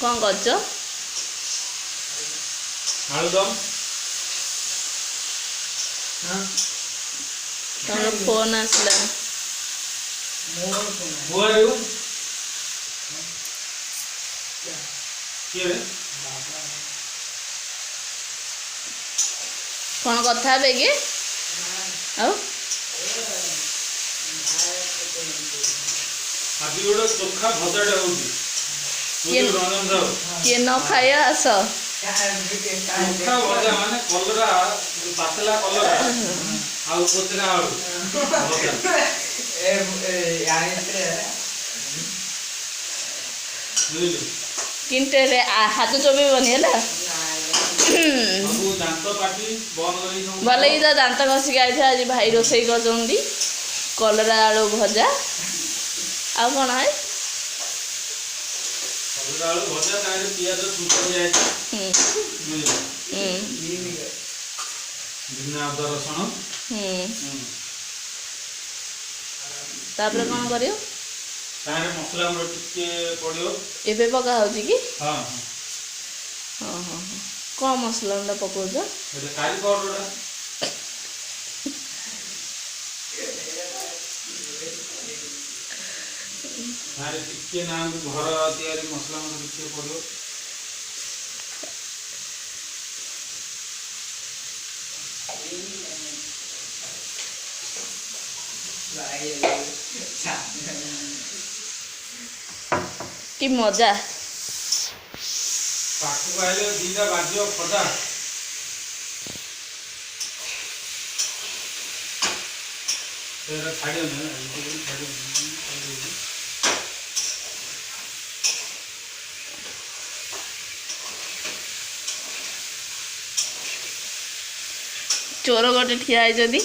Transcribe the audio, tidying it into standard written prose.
कौन करछ आलुदम हां तुम फोन आसला Who are you? Here. कौन कथा बे कि आओ आज गोटे चोखा भजाटा होउची किए रंजन राव किए न खाया आस चोखा भजा माने कलरा पातला कलरा आउ कोतरा आलू भजा बुझिलु किंटे रे हाथ चोबे बनी है सब दांत पाटी बंद करी सब भले ही तो दांत घसी गाई आज भाई रोसई कर कलरा आलू भजा आ कौन है कलरा आलू भजा तारे पियाज सुंदर जाय बुझिलु बिना अदा रसुण तापर कौन करियो तारे मसला हमर टिके पड़ियो एबे पका होची कि हां हां हां कौन मसला उंडा पकोज एटा कारी पाउडरटा तारे टिके ना घर तयारी मसला हमर टिके पड़ियो कि मजा पाखु आइले दीटा बाजियो खदा तेरा छाडियो न चोर गोटे ठिया है जदी